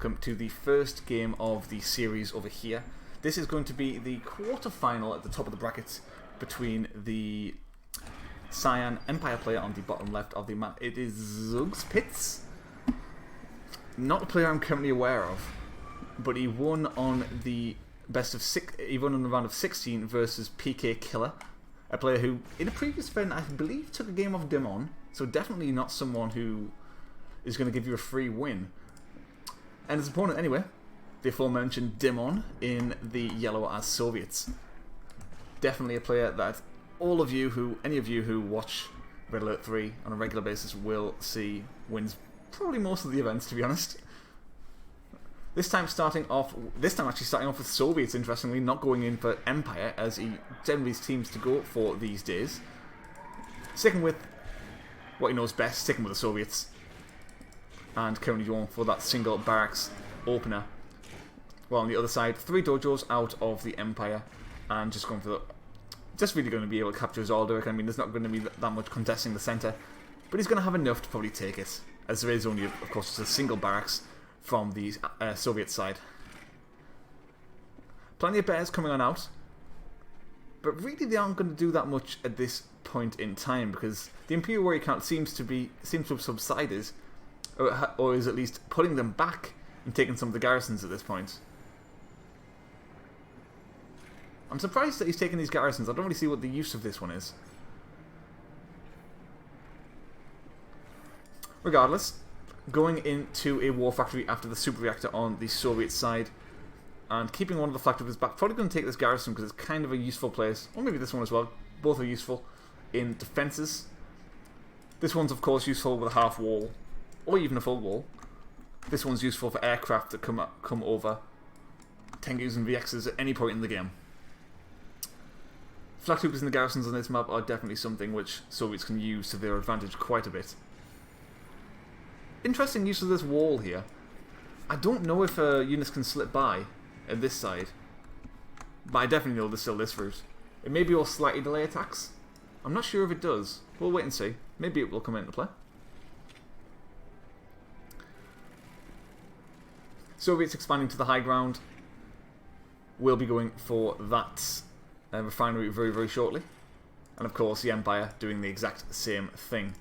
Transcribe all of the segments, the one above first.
welcome to the first game of the series over here. This is going to be the quarter-final at the top of the bracket between the Cyan Empire player on the bottom left of the map. It is Zugspitze. Not a player I'm currently aware of, but he won on the best of six. He won on the round of 16 versus PK Killer, a player who, in a previous event, I believe took a game off Dimon. So definitely not someone who is going to give you a free win. And his opponent, anyway, the aforementioned Dimon in the yellow as Soviets. Definitely a player that all of you any of you who watch Red Alert 3 on a regular basis will see wins probably most of the events, to be honest. This time actually starting off with Soviets, interestingly, not going in for Empire, as he generally seems to go for these days. Sticking with what he knows best, sticking with the Soviets. And currently going for that single barracks opener. While on the other side, 3 dojos out of the Empire, and just going for the... Just really going to be able to capture his Alderic. I mean, there's not going to be that much contesting the centre, but he's going to have enough to probably take it, as there is only, of course, just a single barracks from the Soviet side. Plenty of bears coming on out, but really they aren't going to do that much at this point in time, because the Imperial warrior count seems to have subsided, or is at least putting them back and taking some of the garrisons at this point. I'm surprised that he's taking these garrisons. I don't really see what the use of this one is. Regardless, going into a war factory after the super reactor on the Soviet side, and keeping one of the flak troopers back. Probably going to take this garrison because it's kind of a useful place, or maybe this one as well. Both are useful in defences. This one's of course useful with a half wall, or even a full wall. This one's useful for aircraft that come over Tengus and VXs at any point in the game. Flak troopers in the garrisons on this map are definitely something which Soviets can use to their advantage quite a bit. Interesting use of this wall here. I don't know if units can slip by at this side, but I definitely know there's still this route. It may be all slightly delay attacks. I'm not sure if it does. We'll wait and see. Maybe it will come into play. Soviets expanding to the high ground. We'll be going for that refinery very, very shortly. And of course the Empire doing the exact same thing.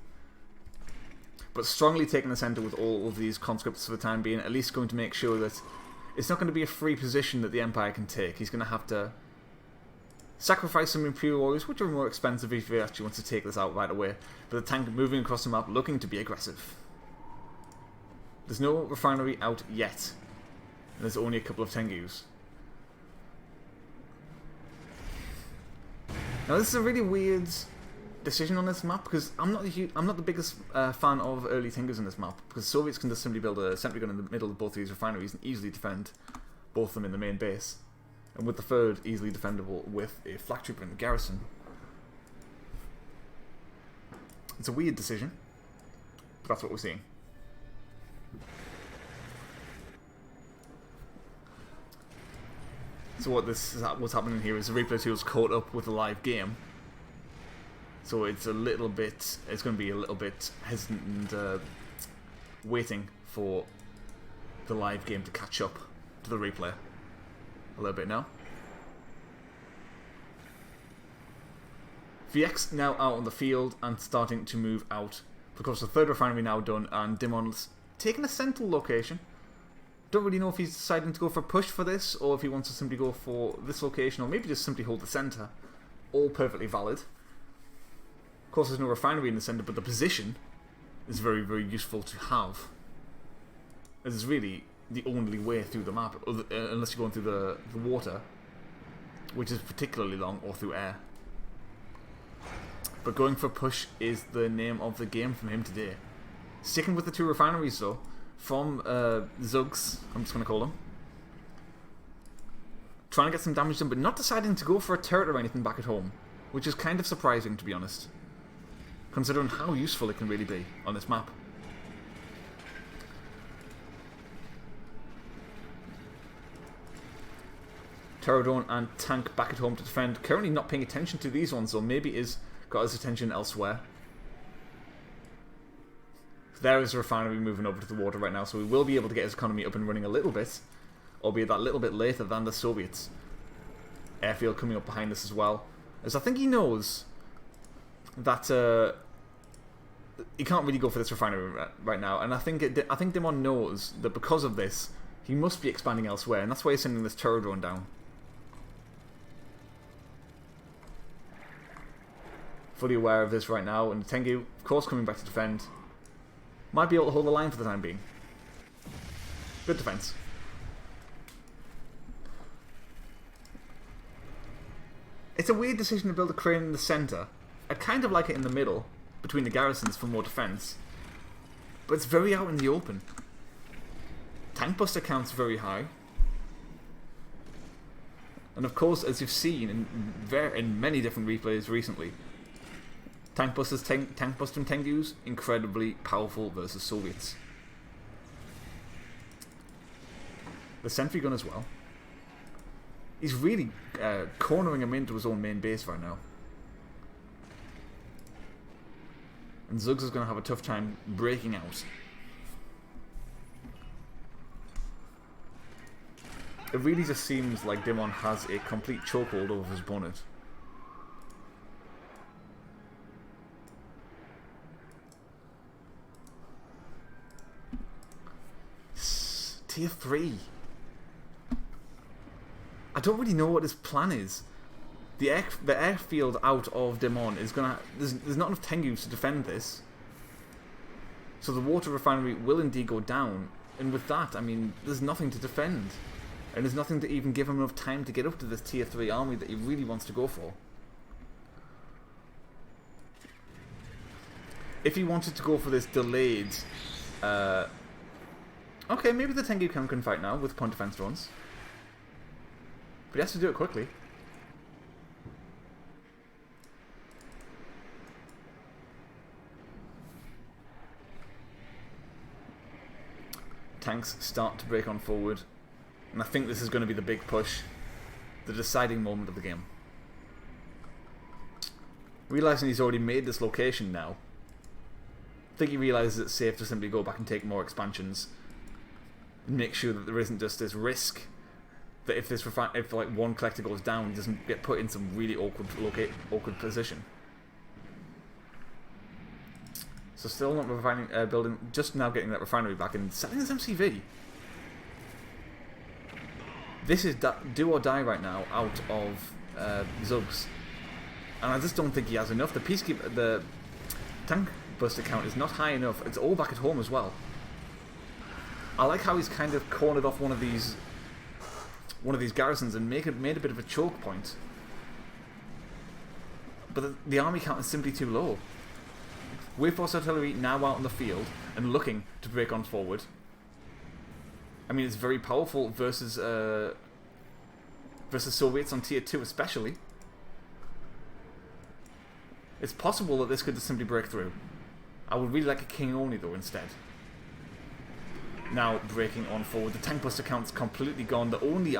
But strongly taking the centre with all of these conscripts for the time being, at least going to make sure that it's not going to be a free position that the Empire can take. He's going to have to sacrifice some Imperial warriors, which are more expensive if he actually wants to take this out right away. But the tank moving across the map, looking to be aggressive. There's no refinery out yet. And there's only a couple of Tengus. Now this is a really weird decision on this map, because I'm not the biggest fan of early Tengus in this map, because Soviets can just simply build a sentry gun in the middle of both of these refineries and easily defend both of them in the main base, and with the third easily defendable with a flak trooper in the garrison. It's a weird decision, but that's what we're seeing. So what's happening here is the replay tool's caught up with the live game. So it's going to be a little bit hesitant and waiting for the live game to catch up to the replay a little bit now. VX now out on the field and starting to move out. Of course, the third refinery now done, and Dimon's taking a central location. Don't really know if he's deciding to go for a push for this, or if he wants to simply go for this location, or maybe just simply hold the centre. All perfectly valid. Of course, there's no refinery in the centre, but the position is very, very useful to have. This is really the only way through the map, unless you're going through the water, which is particularly long, or through air. But going for a push is the name of the game from him today. Sticking with the 2 refineries, though, from Zugs, I'm just going to call them. Trying to get some damage done, but not deciding to go for a turret or anything back at home, which is kind of surprising, to be honest, considering how useful it can really be on this map. Pterodon and tank back at home to defend. Currently not paying attention to these ones, though. Maybe is got his attention elsewhere. There is a refinery moving over to the water right now, so we will be able to get his economy up and running a little bit, albeit that little bit later than the Soviets. Airfield coming up behind us as well, as I think he knows that he can't really go for this refinery right now, and I think Dimon knows that because of this, he must be expanding elsewhere, and that's why he's sending this turret drone down. Fully aware of this right now, and Tengu, of course, coming back to defend. Might be able to hold the line for the time being. Good defense. It's a weird decision to build a crane in the center. I kind of like it in the middle, between the garrisons for more defense. But it's very out in the open. Tank buster count's very high. And of course, as you've seen in many different replays recently, tank busting Tengus, incredibly powerful versus Soviets. The sentry gun as well. He's really cornering him into his own main base right now. And Zugs is going to have a tough time breaking out. It really just seems like Dimon has a complete chokehold over his bonnet. Tier 3. I don't really know what his plan is. The airfield out of Dimon is gonna... There's not enough Tengus to defend this. So the water refinery will indeed go down. And with that, I mean, there's nothing to defend. And there's nothing to even give him enough time to get up to this tier 3 army that he really wants to go for. If he wanted to go for this delayed... okay, maybe the Tengu can fight now with point defense drones. But he has to do it quickly. Tanks start to break on forward. And I think this is going to be the big push. The deciding moment of the game. Realising he's already made this location now, I think he realises it's safe to simply go back and take more expansions. And make sure that there isn't just this risk that if like one collector goes down, he doesn't get put in some really awkward position. So still not building, just now getting that refinery back and selling his MCV. This is do or die right now out of Zugs, and I just don't think he has enough. The tank buster count is not high enough. It's all back at home as well. I like how he's kind of cornered off one of these garrisons and made a bit of a choke point. But the army count is simply too low. Wave Force Artillery now out in the field and looking to break on forward. I mean, it's very powerful versus Soviets on tier 2 especially. It's possible that this could just simply break through. I would really like a King Oni though instead. Now breaking on forward. The tank buster count's completely gone. The only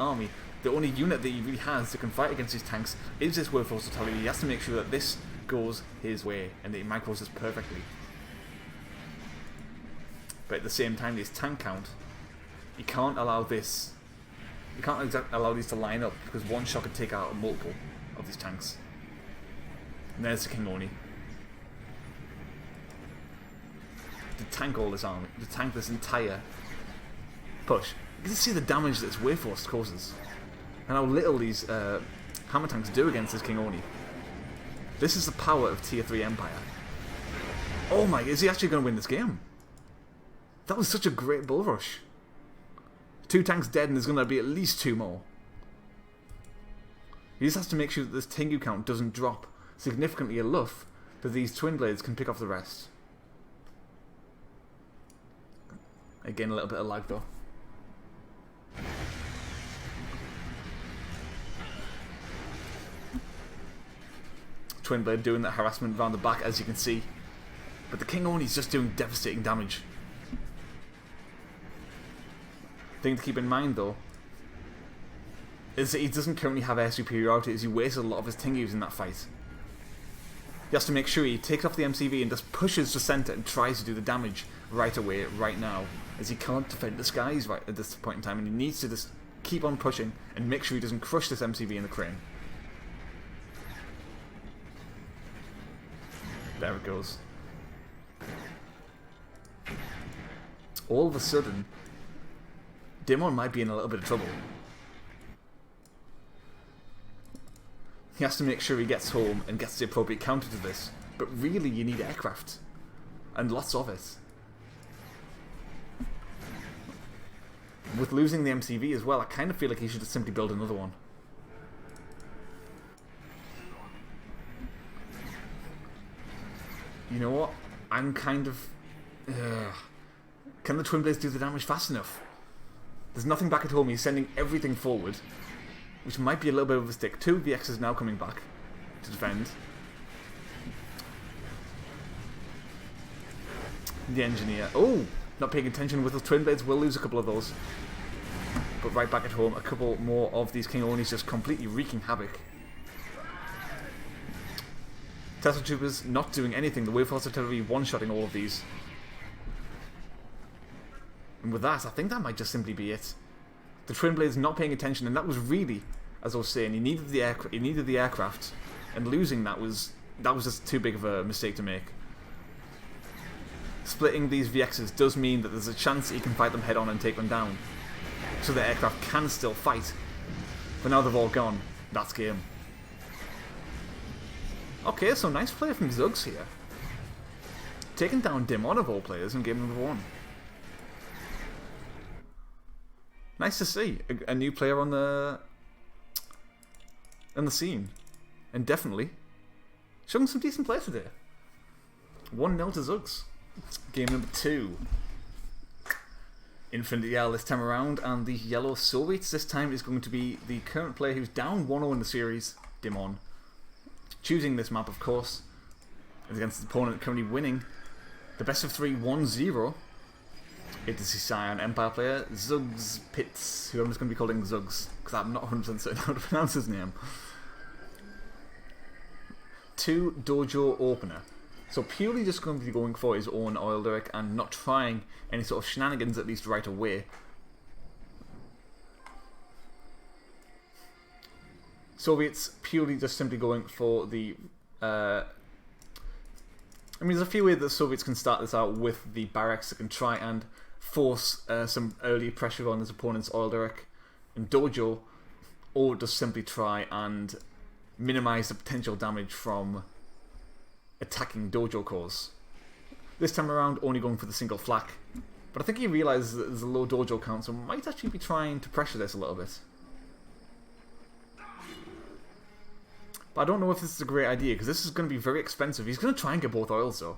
unit that he really has that can fight against these tanks is this Wave Force Artillery. He has to make sure that this goes his way and that he micros this perfectly. But at the same time, this tank count, you can't allow this. You can't allow these to line up because one shot could take out multiple of these tanks. And there's the King Oni. To tank all this army, to tank this entire push. You can see the damage that this Wave Force causes, and how little these hammer tanks do against this King Oni. This is the power of tier 3 Empire. Oh my, is he actually going to win this game? That was such a great bull rush. 2 tanks dead and there's going to be at least 2 more. He just has to make sure that this Tengu count doesn't drop significantly enough that these twin blades can pick off the rest. Again, a little bit of lag though. Twin blade doing that harassment around the back, as you can see. But the King Oni's just doing devastating damage. Thing to keep in mind though is that he doesn't currently have air superiority, as he wasted a lot of his Tengus in that fight. He has to make sure he takes off the MCV and just pushes the center and tries to do the damage right away, right now, as he can't defend the skies right at this point in time, and he needs to just keep on pushing and make sure he doesn't crush this MCV in the crane. There it goes. All of a sudden, Dimon might be in a little bit of trouble. He has to make sure he gets home and gets the appropriate counter to this. But really, you need aircraft. And lots of it. With losing the MCV as well, I kind of feel like he should just simply build another one. You know what? I'm kind of... Can the Twin Blades do the damage fast enough? There's nothing back at home. He's sending everything forward, which might be a little bit of a stick. 2 VXs now coming back to defend. The engineer. Oh! Not paying attention with the Twin Blades. Will lose a couple of those. But right back at home, a couple more of these King Onis just completely wreaking havoc. Tesla Troopers not doing anything. The Wave Force Artillery one-shotting all of these. And with that, I think that might just simply be it. The Twin Blades not paying attention, and that was really, as I was saying, he needed the aircraft, and losing that was just too big of a mistake to make. Splitting these VXs does mean that there's a chance that he can fight them head on and take them down, so the aircraft can still fight. But now they've all gone. That's game. Okay, so nice play from Zugs here. Taking down Dimon of all players in game number 1. Nice to see a new player on the scene, and definitely showing some decent play today. 1-0 to Zugs. Game number 2. Infinity Yell this time around, and the Yellow Soviets this time is going to be the current player who's down 1-0 in the series, Dimon. Choosing this map, of course, against the opponent currently winning the best of 3 1-0. It is the Cyan Empire player, Zugspitze, who I'm just going to be calling Zugs, because I'm not 100% certain how to pronounce his name. 2 Dojo Opener. So purely just going to be going for his own oil derrick and not trying any sort of shenanigans, at least right away. Soviets purely just simply going for the... I mean, there's a few ways that Soviets can start this out with the barracks that can try and force some early pressure on his opponent's oil derrick and dojo, or just simply try and minimize the potential damage from attacking dojo cores. This time around, only going for the single flak, but I think he realizes that there's a low dojo count, so might actually be trying to pressure this a little bit. But I don't know if this is a great idea, because this is going to be very expensive. He's going to try and get both oils, though.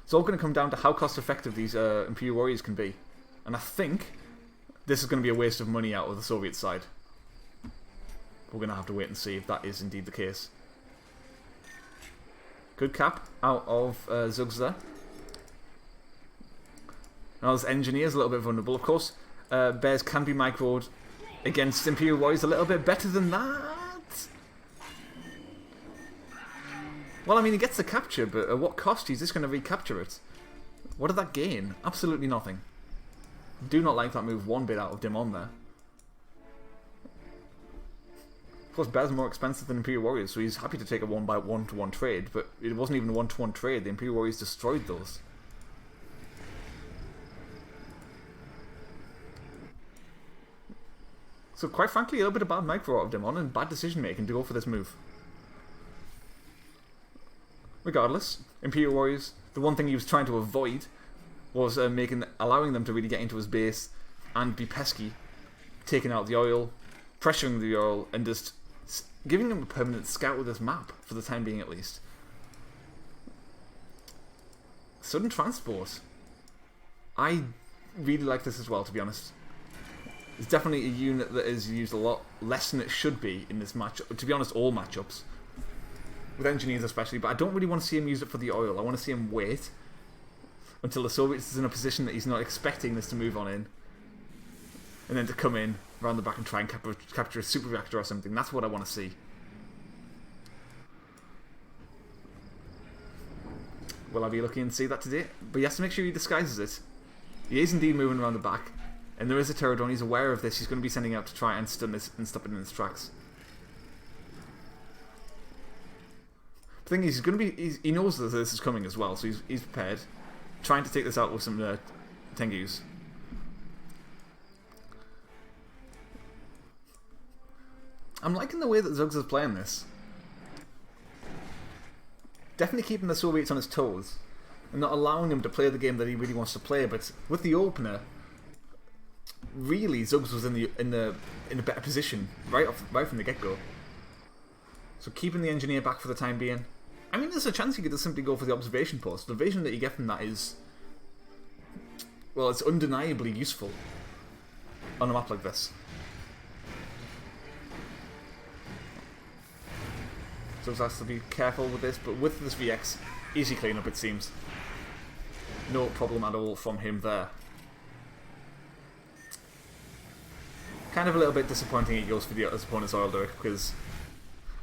It's all going to come down to how cost-effective these Imperial Warriors can be. And I think this is going to be a waste of money out of the Soviet side. We're going to have to wait and see if that is indeed the case. Good cap out of Zugs there. Now this Engineer is a little bit vulnerable. Of course, Bears can be microed against Imperial Warriors a little bit better than that. Well, I mean, he gets the capture, but at what cost? He's just going to recapture it. What did that gain? Absolutely nothing. Do not like that move one bit out of Dimon there. Of course, Bears are more expensive than Imperial Warriors, so he's happy to take a 1-1-1 trade, but it wasn't even a 1-1 trade. The Imperial Warriors destroyed those. So quite frankly, a little bit of bad micro out of Dimon and bad decision making to go for this move. Regardless, Imperial Warriors, the one thing he was trying to avoid was allowing them to really get into his base and be pesky, taking out the oil, pressuring the oil, and just giving him a permanent scout with this map, for the time being at least. Sudden Transport. I really like this as well, to be honest. It's definitely a unit that is used a lot less than it should be in this match. To be honest, all matchups. With Engineers especially, but I don't really want to see him use it for the oil. I want to see him wait until the Soviets is in a position that he's not expecting this to move on in. And then to come in around the back and try and capture a super reactor or something. That's what I want to see. Will I be lucky and see that today? But he has to make sure he disguises it. He is indeed moving around the back. And there is a Pterodon. He's aware of this. He's going to be sending out to try and stun this and stop it in its tracks. The thing is, he knows that this is coming as well, so he's prepared. Trying to take this out with some Tengus. I'm liking the way that Zugs is playing this. Definitely keeping the Soviets on his toes and not allowing him to play the game that he really wants to play. But with the opener, really Zugs was in a better position right from the get-go. So keeping the engineer back for the time being. I mean, there's a chance he could just simply go for the observation post. The vision that you get from that is, well, it's undeniably useful on a map like this. So he has to be careful with this, but with this VX, easy cleanup it seems. No problem at all from him there. Kind of a little bit disappointing he goes for his opponent's oil derrick, because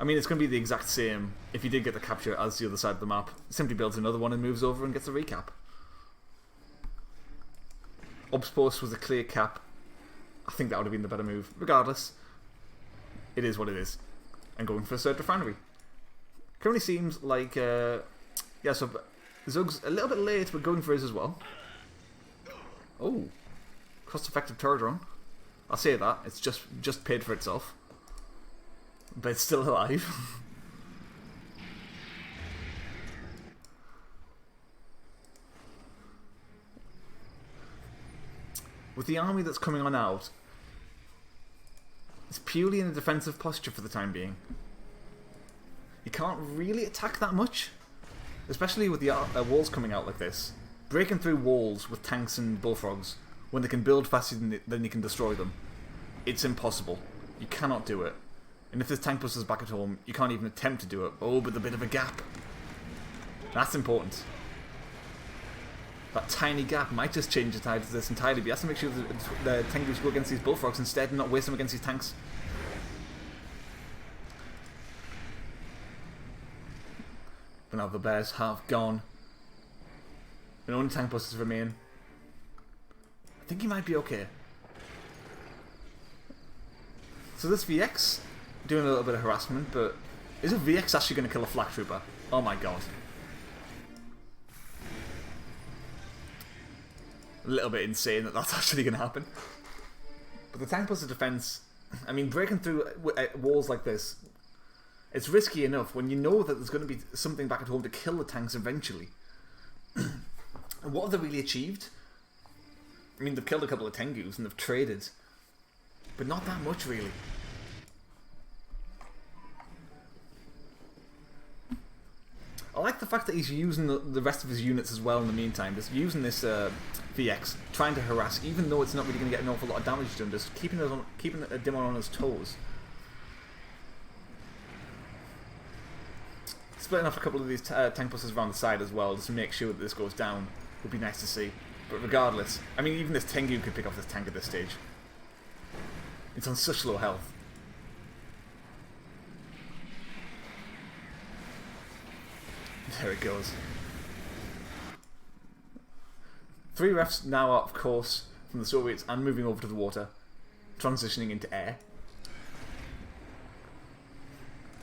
I mean it's going to be the exact same if he did get the capture as the other side of the map. Simply builds another one and moves over and gets a recap. Obs post was a clear cap. I think that would have been the better move. Regardless, it is what it is. And going for a third refinery. Currently seems like, yeah, so Zug's a little bit late, but going for his as well. Oh, cost-effective Pterodon. I'll say that, it's just paid for itself. But it's still alive. With the army that's coming on out, it's purely in a defensive posture for the time being. You can't really attack that much, especially with the walls coming out like this. Breaking through walls with tanks and bullfrogs when they can build faster than you can destroy them. It's impossible. You cannot do it. And if there's tank busters back at home, you can't even attempt to do it. Oh, but a bit of a gap. That's important. That tiny gap might just change the tide of this entirely, but you have to make sure that the Tengus go against these bullfrogs instead and not waste them against these tanks. But now the bears have gone. And only tank busters remain. I think he might be okay. So this VX doing a little bit of harassment, but is a VX actually going to kill a flak trooper? Oh my god. A little bit insane that that's actually going to happen. But the tank buster defense, I mean, breaking through walls like this, it's risky enough when you know that there's going to be something back at home to kill the tanks eventually. And what have they really achieved? I mean, they've killed a couple of Tengus and they've traded. But not that much, really. I like the fact that he's using the rest of his units as well in the meantime. Just using this VX, trying to harass, even though it's not really going to get an awful lot of damage to him. Just keeping a Dimon on his toes. Splitting off a couple of these tank busters around the side as well, just to make sure that this goes down, would be nice to see. But regardless, I mean, even this Tengu could pick off this tank at this stage. It's on such low health. There it goes. 3 refs now out of course from the Soviets and moving over to the water, transitioning into air.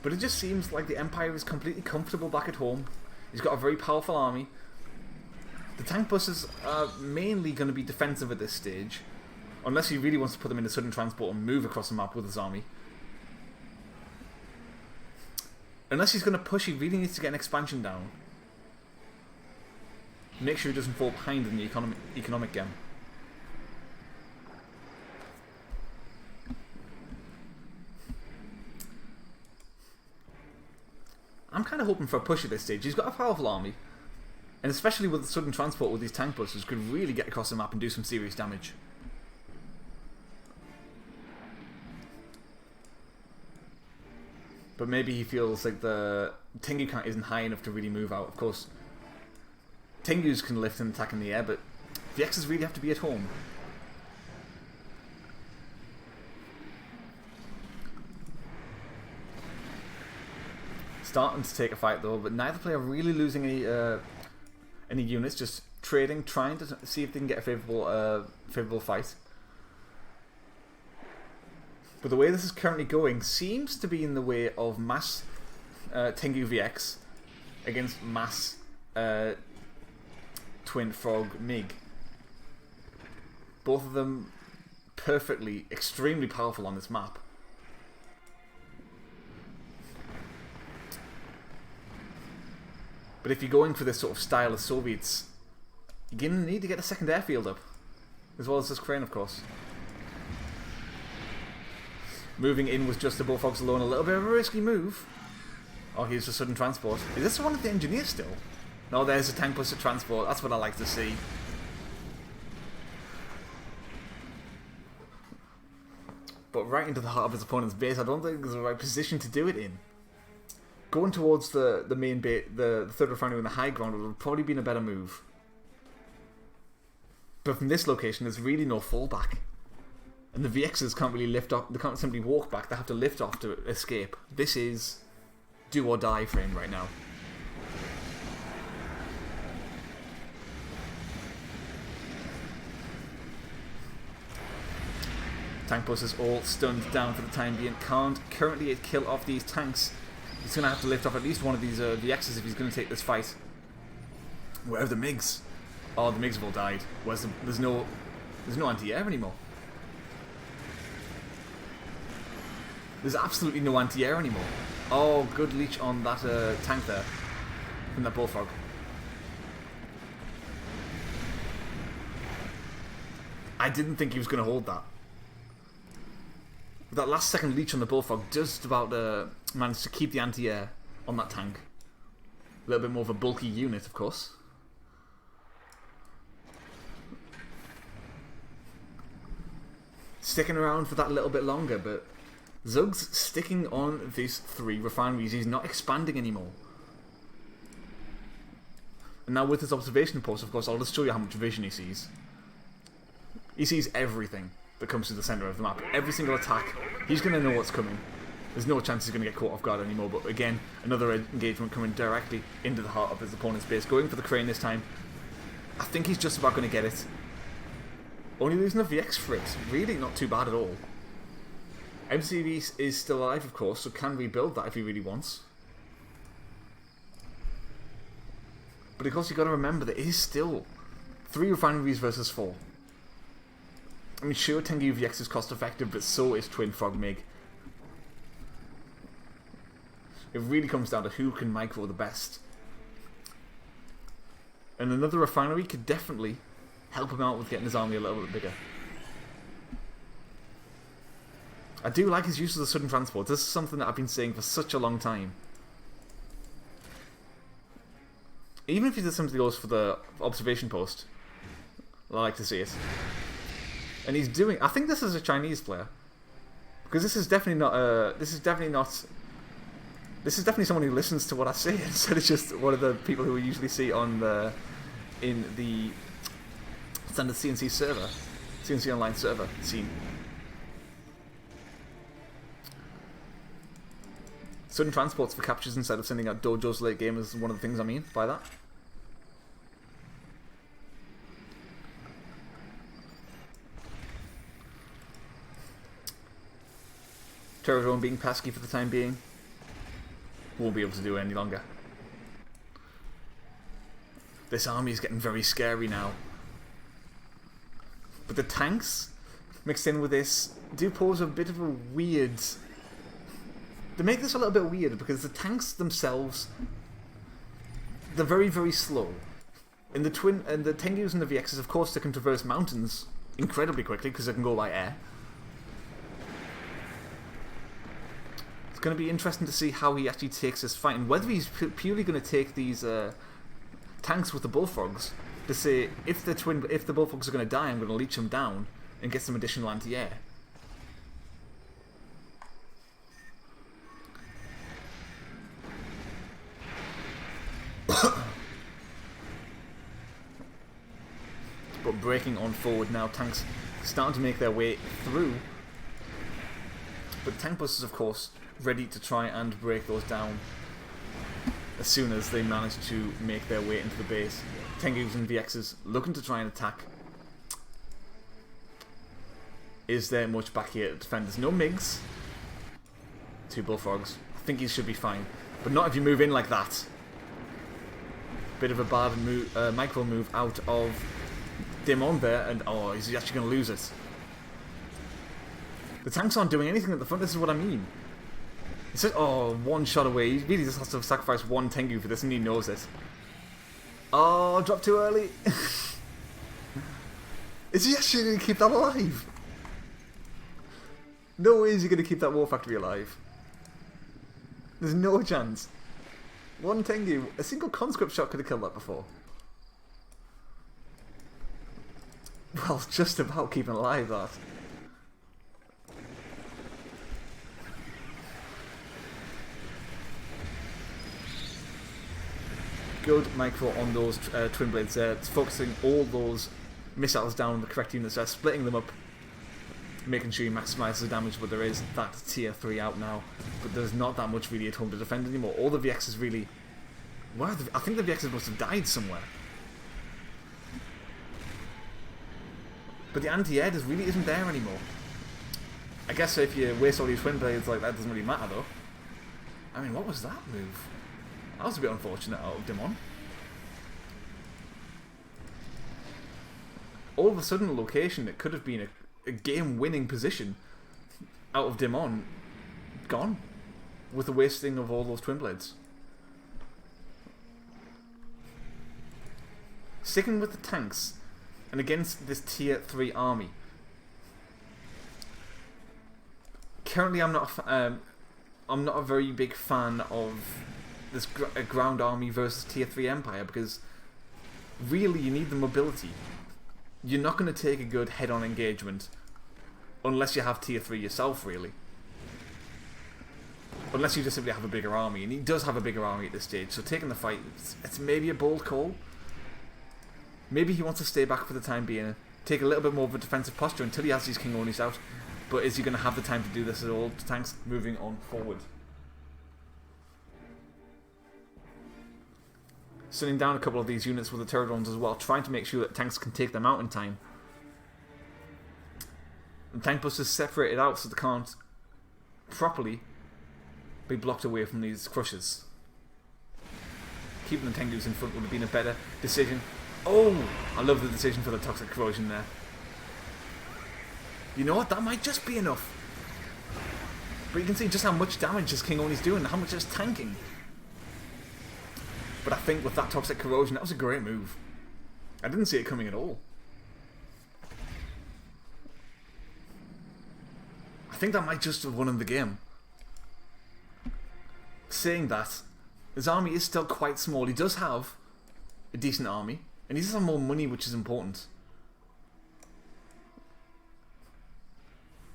But it just seems like the Empire is completely comfortable back at home. He's got a very powerful army. The tank busters are mainly going to be defensive at this stage, unless he really wants to put them in a sudden transport and move across the map with his army. Unless he's going to push, he really needs to get an expansion down. Make sure he doesn't fall behind in the economic game. I'm kind of hoping for a push at this stage. He's got a powerful army, and especially with the sudden transport with these tank busters, could really get across the map and do some serious damage. But maybe he feels like the Tengu count isn't high enough to really move out. Of course, Tengus can lift and attack in the air, but the X's really have to be at home. Starting to take a fight though, but neither player really losing any any units, just trading, trying to see if they can get a favourable fight. But the way this is currently going seems to be in the way of mass Tengu VX against mass Twin Frog MiG. Both of them perfectly, extremely powerful on this map. But if you're going for this sort of style of Soviets, you're going to need to get a second airfield up. As well as this crane, of course. Moving in with just the Bullfrogs alone, a little bit of a risky move. Oh, here's a sudden transport. Is this one of the engineers still? No, there's a tank plus a transport. That's what I like to see. But right into the heart of his opponent's base, I don't think there's the right position to do it in. Going towards the main base, the third refinery in the high ground would have probably been a better move. But from this location, there's really no fallback. And the VXs can't really lift up, they can't simply walk back, they have to lift off to escape. This is do or die frame right now. Tank Plus is all stunned down for the time being. Can't currently kill off these tanks. He's going to have to lift off at least one of these VXs if he's going to take this fight. Where are the MiGs? Oh, the MiGs have all died. There's no anti-air anymore. There's absolutely no anti-air anymore. Oh, good leech on that tank there. From that Bullfrog. I didn't think he was going to hold that. That last second leech on the Bullfrog just about managed to keep the anti-air on that tank. A little bit more of a bulky unit, of course. Sticking around for that little bit longer, but Zug's sticking on these 3 refineries. He's not expanding anymore. And now with his observation post, of course, I'll just show you how much vision he sees. He sees everything that comes to the centre of the map. Every single attack, he's going to know what's coming. There's no chance he's going to get caught off guard anymore, but again, another engagement coming directly into the heart of his opponent's base. Going for the crane this time. I think he's just about going to get it. Only losing a VX for it. Really not too bad at all. MCV is still alive, of course, so can rebuild that if he really wants. But of course you've got to remember that it is still 3 refineries versus 4. I mean, sure, Tengu VX is cost effective, but so is Twin Frog MiG. It really comes down to who can micro the best. And another refinery could definitely help him out with getting his army a little bit bigger. I do like his use of the sudden transport. This is something that I've been saying for such a long time. Even if he just simply goes for the observation post, I like to see it. And he's doing. I think this is a Chinese player, because this is definitely not. This is definitely someone who listens to what I say instead of just one of the people who we usually see on in the standard CNC server, CNC online server scene. Sudden transports for captures instead of sending out dojos late game is one of the things I mean by that. Terradrone being pesky for the time being. Won't be able to do it any longer. This army is getting very scary now. But the tanks, mixed in with this, do pose a bit of a weird... They make this a little bit weird because the tanks themselves, they're very, very slow. And the Tengus and the VXs, of course, they can traverse mountains incredibly quickly because they can go by air. It's going to be interesting to see how he actually takes this fight and whether he's purely going to take these tanks with the Bullfrogs to say if the Bullfrogs are going to die, I'm going to leech them down and get some additional anti-air. But breaking on forward now, tanks starting to make their way through. But tank buses, of course, ready to try and break those down as soon as they manage to make their way into the base. Tengus and VXs looking to try and attack. Is there much back here to defend? There's no MiGs. 2 Bullfrogs. I think he should be fine. But not if you move in like that. Bit of a bad move, micro move out of Dimon there, and oh, is he actually going to lose it? The tanks aren't doing anything at the front, this is what I mean. It's just, oh, 1 shot away. He really just has to sacrifice 1 Tengu for this, and he knows it. Oh, dropped too early. Is he actually going to keep that alive? No way is he going to keep that war factory alive. There's no chance. 1 Tengu, a single conscript shot could have killed that before. Well, just about keeping alive that. Good micro on those twin blades there. It's focusing all those missiles down on the correct units there, splitting them up, making sure you maximise the damage, but there is that tier 3 out now. But there's not that much really at home to defend anymore. All the VXs really... Where I think the VXs must have died somewhere. But the anti-air really isn't there anymore. I guess if you waste all these twin blades like that, doesn't really matter though. I mean, what was that move? That was a bit unfortunate out of Dimon. All of a sudden, a location that could have been a game-winning position out of Dimon, gone. With the wasting of all those twin blades. Sticking with the tanks, and against this tier 3 army. Currently, I'm not a very big fan of this ground army versus tier 3 empire, because really you need the mobility. You're not going to take a good head-on engagement unless you have tier 3 yourself, really. Unless you just simply have a bigger army, and he does have a bigger army at this stage, so taking the fight, it's maybe a bold call. Maybe he wants to stay back for the time being, take a little bit more of a defensive posture until he has these King Onis out, but is he going to have the time to do this at all? Tanks moving on forward. Sending down a couple of these units with the Pterodons as well, trying to make sure that tanks can take them out in time. And tank busters separated out so they can't properly be blocked away from these crushers. Keeping the Tengus in front would have been a better decision. Oh! I love the decision for the toxic corrosion there. You know what? That might just be enough. But you can see just how much damage this King Oni's doing, how much it's tanking. But I think with that toxic corrosion, that was a great move. I didn't see it coming at all. I think that might just have won him the game. Saying that, his army is still quite small. He does have a decent army, and he does have more money, which is important.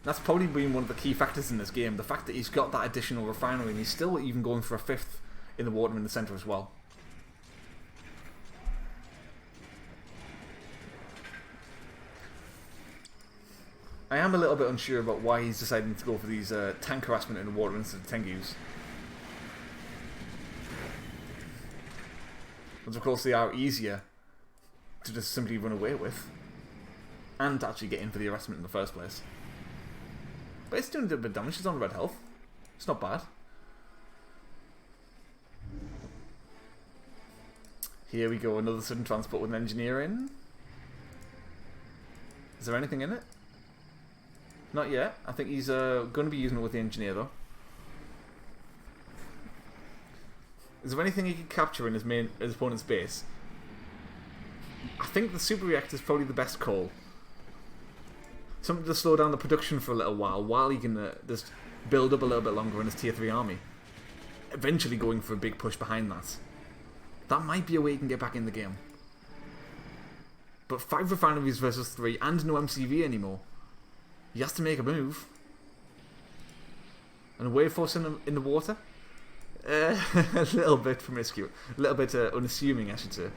That's probably been one of the key factors in this game. The fact that he's got that additional refinery, and he's still even going for a 5th in the water in the centre as well. I am a little bit unsure about why he's deciding to go for these tank harassment in the water instead of Tengus. But of course they are easier to just simply run away with. And to actually get in for the harassment in the first place. But it's doing a bit of damage, it's on red health. It's not bad. Here we go, another sudden transport with an engineer in. Is there anything in it? Not yet. I think he's going to be using it with the engineer though. Is there anything he can capture in his opponent's base? I think the super reactor is probably the best call. Something to slow down the production for a little while he can just build up a little bit longer in his tier 3 army. Eventually going for a big push behind that. That might be a way he can get back in the game. But 5 refineries versus 3 and no MCV anymore. He has to make a move. And a wave force in the water? A little bit promiscuous. A little bit unassuming, I should say.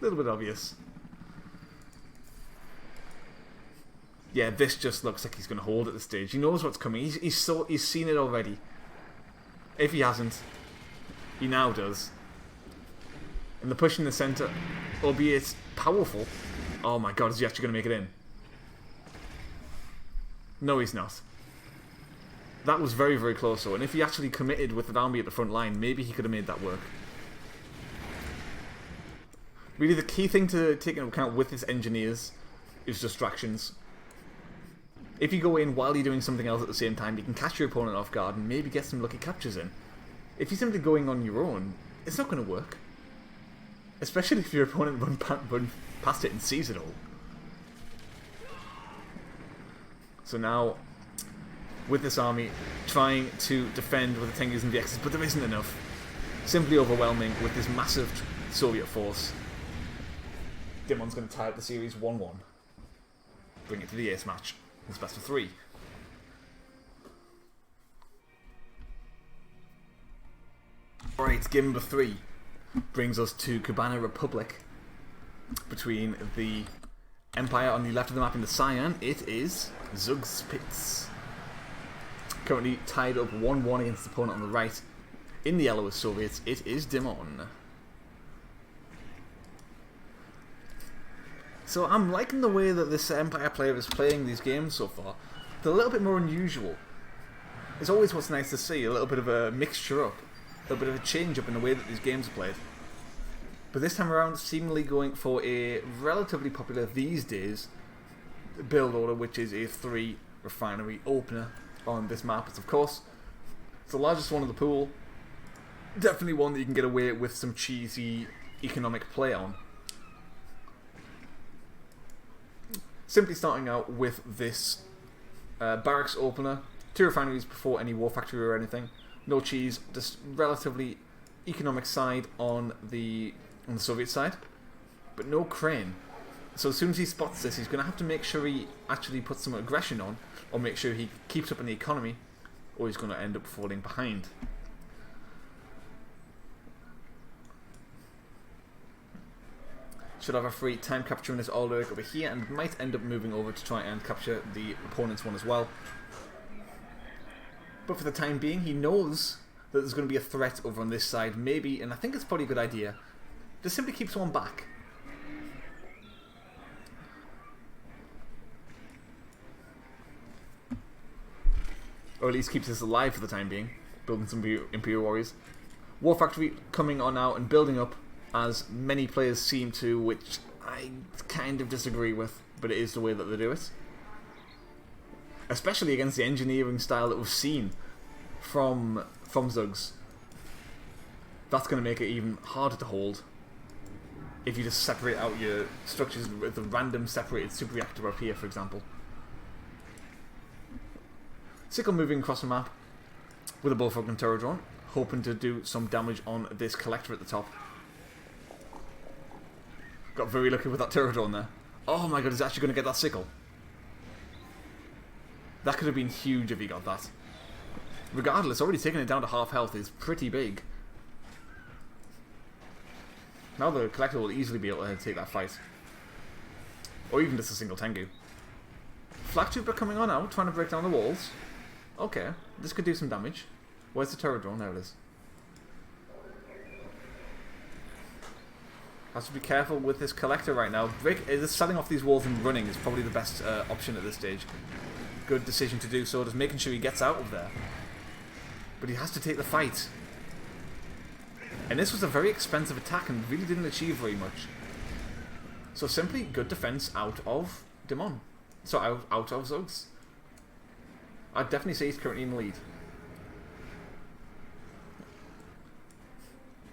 A little bit obvious. Yeah, this just looks like he's going to hold at this stage. He knows what's coming. He's seen it already. If he hasn't, he now does. And the push in the centre, albeit powerful. Oh my god, is he actually going to make it in? No, he's not. That was very, very close though. And if he actually committed with an army at the front line, maybe he could have made that work. Really, the key thing to take into account with his engineers is distractions. If you go in while you're doing something else at the same time, you can catch your opponent off guard and maybe get some lucky captures in. If you're simply going on your own, it's not going to work. Especially if your opponent run past it and sees it all. So now, with this army, trying to defend with the Tengus and VXs, but there isn't enough. Simply overwhelming with this massive Soviet force. Dimon's going to tie up the series 1-1. Bring it to the ace match. It's best of 3. Alright, game number 3 brings us to Kubana Republic. Between the Empire on the left of the map in the cyan, it is Zugspitze. Currently tied up 1-1 against the opponent on the right. In the yellow is Soviets, it is Dimon. So I'm liking the way that this Empire player is playing these games so far. They're a little bit more unusual. It's always what's nice to see, a little bit of a mixture up. A little bit of a change up in the way that these games are played. But this time around, seemingly going for a relatively popular these days build order, which is a 3 refinery opener on this map. It's, of course, it's the largest one of the pool. Definitely one that you can get away with some cheesy economic play on. Simply starting out with this barracks opener, 2 refineries before any war factory or anything. No cheese, just relatively economic side on the Soviet side, but no crane. So as soon as he spots this, he's going to have to make sure he actually puts some aggression on, or make sure he keeps up in the economy, or he's going to end up falling behind. Should have a free time capture in this all the way over here, and might end up moving over to try and capture the opponent's one as well. But for the time being, he knows that there's going to be a threat over on this side, maybe, and I think it's probably a good idea, to simply keep someone back. Or at least keeps us alive for the time being, building some Imperial Warriors. War Factory coming on now and building up, as many players seem to, which I kind of disagree with, but it is the way that they do it. Especially against the engineering style that we've seen from Zugs. That's going to make it even harder to hold if you just separate out your structures with a random separated super reactor up here, for example. Sickle moving across the map with a Bullfrog and Terror Drone, hoping to do some damage on this collector at the top. Got very lucky with that Terror Drone there. Oh my god, he's actually going to get that Sickle. That could have been huge if he got that. Regardless, already taking it down to half health is pretty big. Now the collector will easily be able to take that fight. Or even just a single Tengu. Flak Trooper coming on out, trying to break down the walls. Okay, this could do some damage. Where's the Terror Drone? There it is. Has to be careful with this collector right now. Just setting off these walls and running is probably the best option at this stage. Good decision to do so, just making sure he gets out of there. But he has to take the fight. And this was a very expensive attack and really didn't achieve very much. So simply good defense out of Dimon. So out of Zugs. I'd definitely say he's currently in the lead.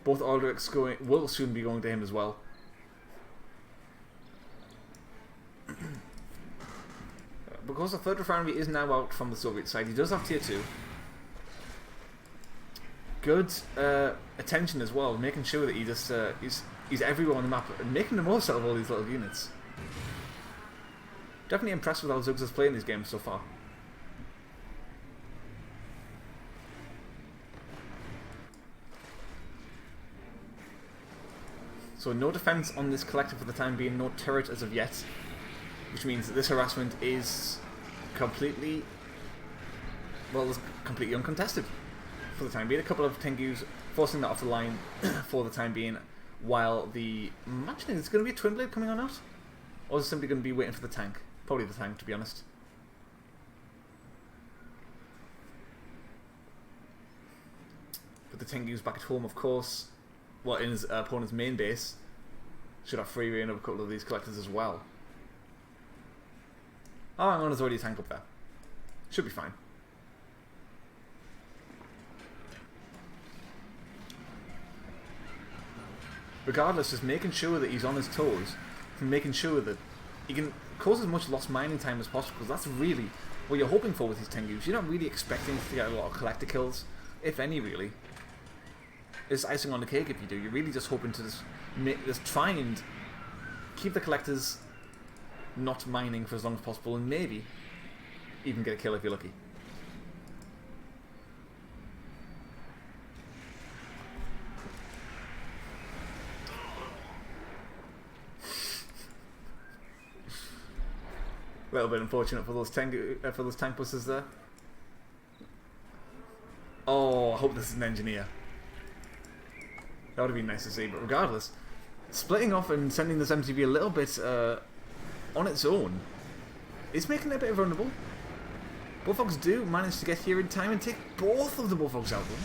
Both Aldrichs will soon be going to him as well. Because the third refinery is now out from the Soviet side, he does have tier 2. Good attention as well, making sure that he just he's everywhere on the map and making the most out of all these little units. Definitely impressed with how Zugs is playing these games so far. So no defense on this collector for the time being, no turret as of yet, which means that this harassment is completely, well, completely uncontested. for the time being. A couple of Tengus forcing that off the line for the time being, while imagining it's going to be a Twin Blade coming on out? Or is it simply going to be waiting for the tank? Probably the tank, to be honest. But the Tengu's back at home, of course. Well, in his opponent's main base. Should have free reign of a couple of these collectors as well. Oh, hang on, there's already a tank up there. Should be fine. Regardless, just making sure that he's on his toes, and making sure that he can cause as much lost mining time as possible, because that's really what you're hoping for with these Tengus. You're not really expecting to get a lot of collector kills, if any, really. It's icing on the cake if you do. You're really just hoping to just try and keep the collectors not mining for as long as possible, and maybe even get a kill if you're lucky. A little bit unfortunate for those tank busters there. Oh, I hope this is an engineer. That would have been nice to see, but regardless, splitting off and sending this MCV a little bit on its own is making it a bit vulnerable. Bullfrogs do manage to get here in time and take both of the Bullfrogs out though.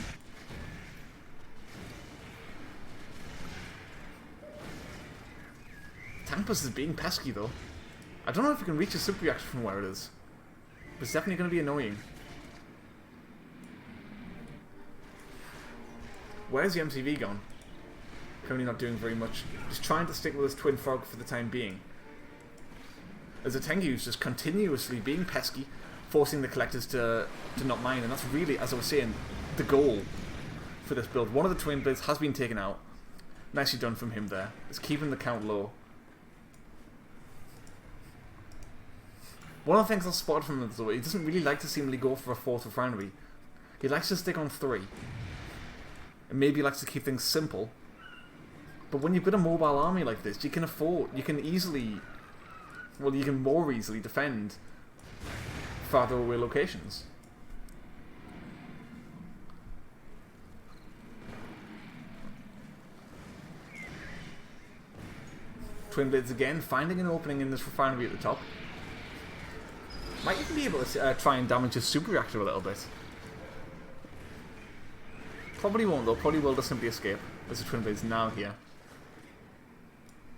Tank busters being pesky though. I don't know if you can reach a super reaction from where it is, but it's definitely going to be annoying. Where's the MCV gone? Currently not doing very much. Just trying to stick with his Twin Frog for the time being. As the Tengu's just continuously being pesky, forcing the collectors to not mine, and that's really, as I was saying, the goal for this build. One of the Twin Blades has been taken out. Nicely done from him there. It's keeping the count low. One of the things I spotted from him though, he doesn't really like to seemingly go for a 4th refinery. He likes to stick on 3. And maybe he likes to keep things simple. But when you've got a mobile army like this, you can easily, well, you can more easily defend farther away locations. Twin Blades again, finding an opening in this refinery at the top. Might even be able to try and damage his super reactor a little bit. Probably won't though, probably will just simply escape. There's the Twin Blades now here.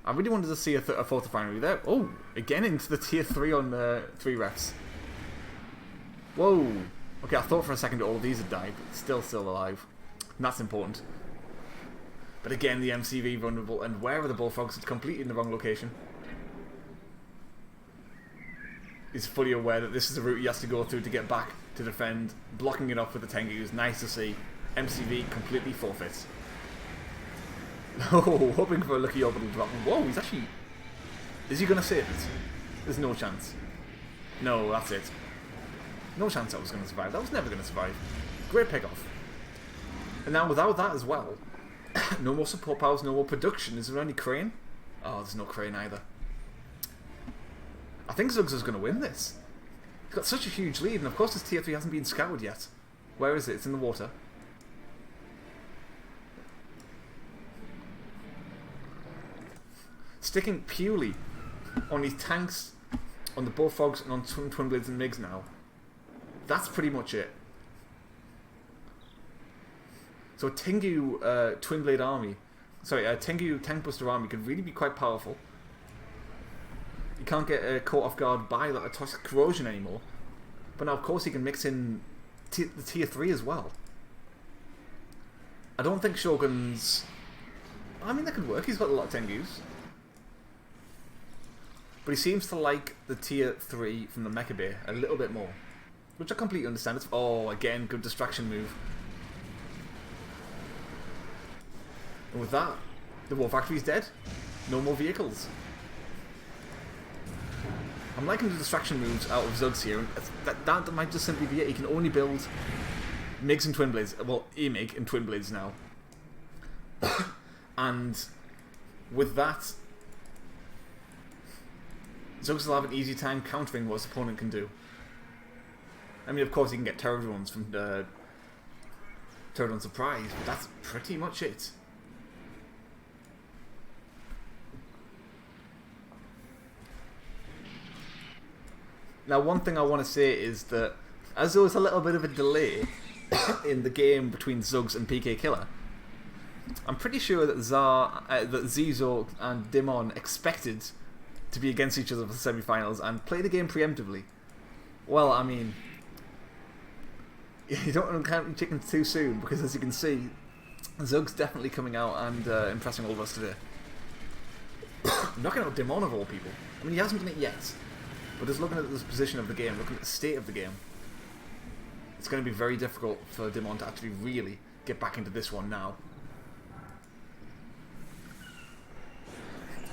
I really wanted to see a 4th refinery there. Oh, again into the tier 3 on the 3 refs. Whoa. Okay, I thought for a second that all of these had died, but still alive. And that's important. But again, the MCV vulnerable, and where are the Bullfrogs? It's completely in the wrong location. He's fully aware that this is the route he has to go through to get back to defend. Blocking it off with the Tengu is nice to see. MCV completely forfeits. Oh, hoping for a lucky orbital drop. Whoa, he's actually... Is he going to save it? There's no chance. No, that's it. No chance that was going to survive. That was never going to survive. Great pick-off. And now without that as well, no more support powers, no more production. Is there any crane? Oh, there's no crane either. I think Zugs is going to win this. He's got such a huge lead, and of course his tier 3 hasn't been scoured yet. Where is it? It's in the water. Sticking purely on these tanks, on the Bullfrogs, and on Twin Blades and MiGs now. That's pretty much it. So a Tengu Twin Blade army, sorry, a Tengu Tank Buster army could really be quite powerful. You can't get caught off guard by that toxic corrosion anymore. But now, of course, he can mix in the tier 3 as well. I don't think Shogun's... I mean, that could work. He's got a lot of Tengus. But he seems to like the tier 3 from the Mecha Bay a little bit more. Which I completely understand. It's, oh, again, good distraction move. And with that, the War Factory's dead. No more vehicles. I'm liking the distraction moves out of Zugs here. That might just simply be it. He can only build MiGs and Twin Blades. Well, A-MiG and Twin Blades now. And with that, Zugs will have an easy time countering what his opponent can do. I mean, of course, he can get terror drones from Turn on surprise, but that's pretty much it. Now, one thing I want to say is that as there was a little bit of a delay in the game between Zugs and PK Killer, I'm pretty sure that Zizo and Dimon expected to be against each other for the semi-finals and play the game preemptively. Well, I mean, you don't want to count your chickens too soon, because as you can see, Zug's definitely coming out and impressing all of us today. Knocking out Dimon of all people. I mean, he hasn't done it yet, but just looking at the position of the game, looking at the state of the game, it's going to be very difficult for Dimon to actually really get back into this one now.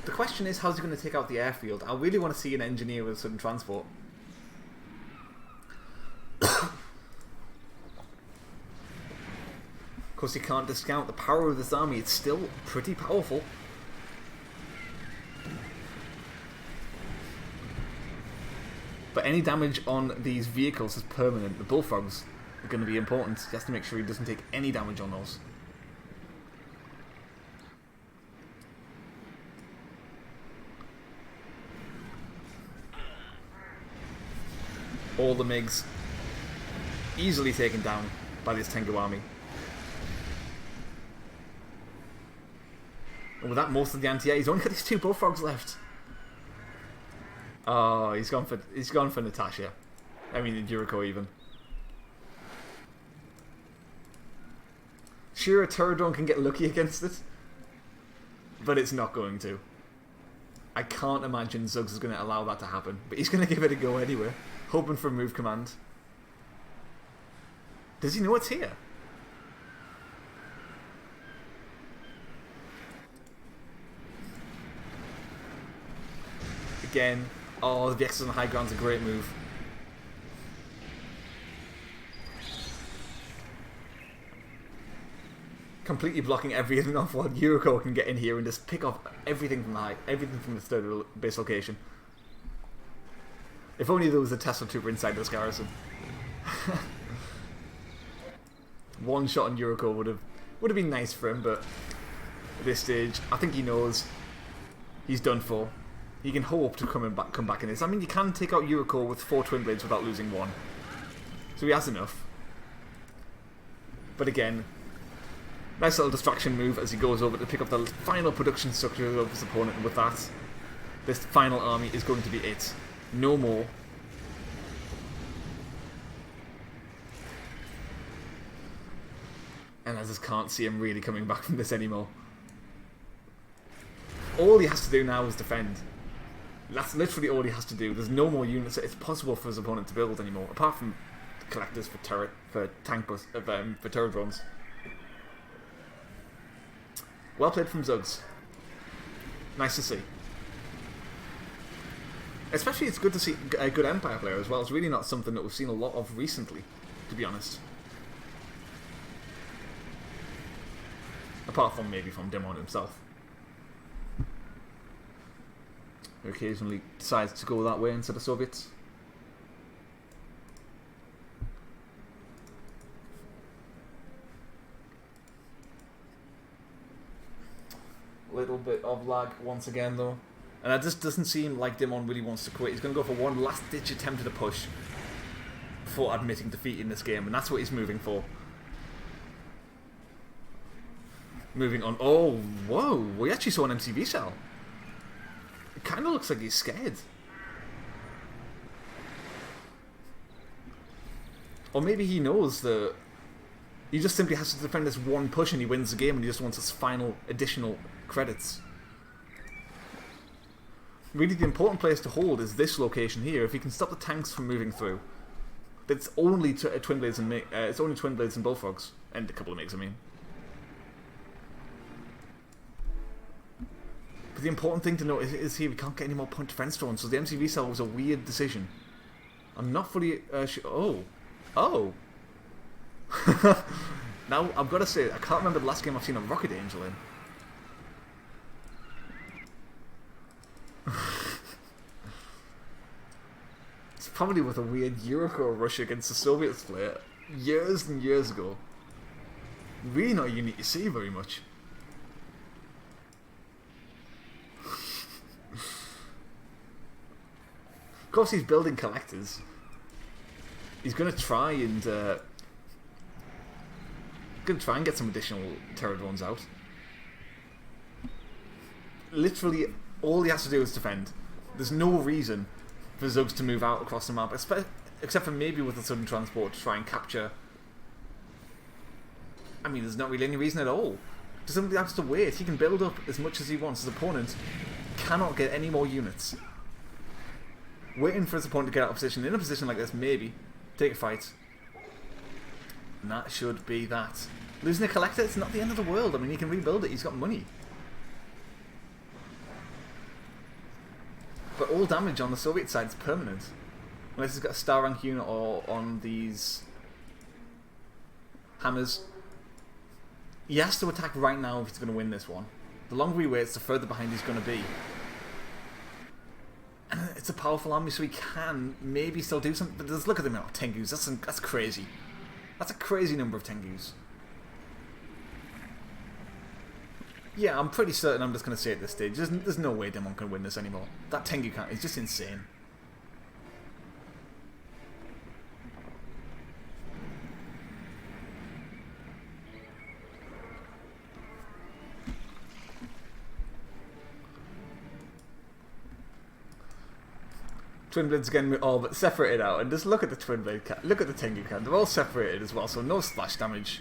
The question is, how's he going to take out the airfield? I really want to see an engineer with a sudden transport. Of course, you can't discount the power of this army. It's still pretty powerful. But any damage on these vehicles is permanent. The bullfrogs are going to be important. He has to make sure he doesn't take any damage on those. All the MiGs easily taken down by this Tengu army. And with that, most of the anti-air, he's only got these two bullfrogs left. Oh, he's gone for Natasha. I mean, Yuriko even. Sure, a Turrodrone can get lucky against it, but it's not going to. I can't imagine Zuggs is going to allow that to happen, but he's going to give it a go anyway, hoping for a move command. Does he know it's here? Again, oh, the VXs on the high ground's a great move. Completely blocking everything off while Yuriko can get in here and just pick off everything from the third base location. If only there was a Tesla Trooper inside this garrison. One shot on Yuriko would have been nice for him, but at this stage, I think he knows he's done for. He can hope to come back in this. I mean, you can take out Yuriko with 4 Twin Blades without losing one, so he has enough. But again, nice little distraction move as he goes over to pick up the final production structure of his opponent, and with that, this final army is going to be it. No more. And I just can't see him really coming back from this anymore. All he has to do now is defend. That's literally all he has to do. There's no more units that it's possible for his opponent to build anymore, apart from collectors for turret drones. Well played from Zuggs. Nice to see. Especially it's good to see a good Empire player as well. It's really not something that we've seen a lot of recently, to be honest. Apart from maybe from Dimon himself, who occasionally decides to go that way instead of Soviets. Little bit of lag once again though. And it just doesn't seem like Dimon really wants to quit. He's going to go for one last ditch attempt at a push before admitting defeat in this game, and that's what he's moving for. Moving on. Oh, whoa. We actually saw an MCV cell. It kind of looks like he's scared. Or maybe he knows that he just simply has to defend this one push and he wins the game and he just wants his final additional credits. Really, the important place to hold is this location here. If he can stop the tanks from moving through, it's only twin blades and bullfrogs and a couple of MiGs, I mean. But the important thing to note is here we can't get any more point defense drones, so the MCV cell was a weird decision. I'm not fully sure. Oh. Now, I've got to say, I can't remember the last game I've seen a Rocket Angel in. It's probably with a weird Yuriko rush against the Soviets player years and years ago. Really not a unit you see very much. Of course he's building collectors. He's going to try and get some additional terror drones out. Literally, all he has to do is defend. There's no reason for Zugs to move out across the map, except for maybe with the sudden transport to try and capture. I mean, there's not really any reason at all. Just simply has to wait. He can build up as much as he wants. His opponent cannot get any more units. Waiting for his opponent to get out of position. In a position like this, maybe take a fight. And that should be that. Losing a collector, it's not the end of the world. I mean, he can rebuild it. He's got money. But all damage on the Soviet side is permanent. Unless he's got a star rank unit or on these hammers. He has to attack right now if he's going to win this one. The longer he waits, the further behind he's going to be. And it's a powerful army, so he can maybe still do something. But just look at the amount of Tengus. That's crazy. That's a crazy number of Tengus. Yeah, I'm pretty certain I'm just going to say at this stage, there's no way Dimon can win this anymore. That Tengu count is just insane. Twin Blades again, all but separated out, and just look at the Twin Blade count. Look at the Tengu count. They're all separated as well, so no splash damage.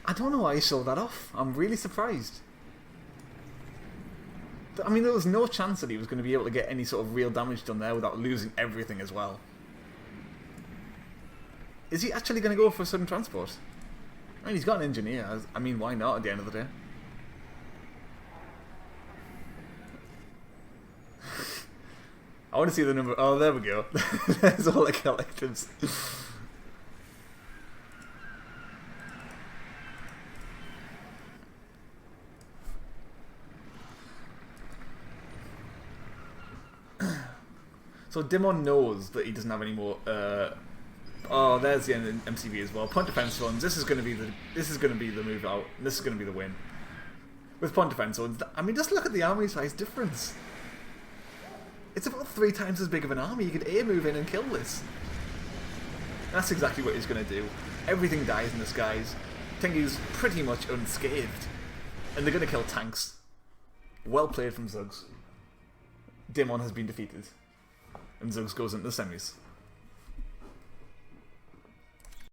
I don't know why he sold that off. I'm really surprised. I mean, there was no chance that he was going to be able to get any sort of real damage done there without losing everything as well. Is he actually going to go for a sudden transport? I mean, he's got an engineer. I mean, why not at the end of the day? I want to see the number. Oh, there we go. There's all the collectives. So Dimon knows that he doesn't have any more. Oh, there's the MCV as well. Point defense runs. This is going to be the move out. This is going to be the win. With point defense runs, I mean, just look at the army size difference. It's about 3 times as big of an army. You could air move in and kill this. That's exactly what he's going to do. Everything dies in the skies. Tengu's pretty much unscathed, and they're going to kill tanks. Well played from Zugs. Dimon has been defeated, and Zugs goes into the semis.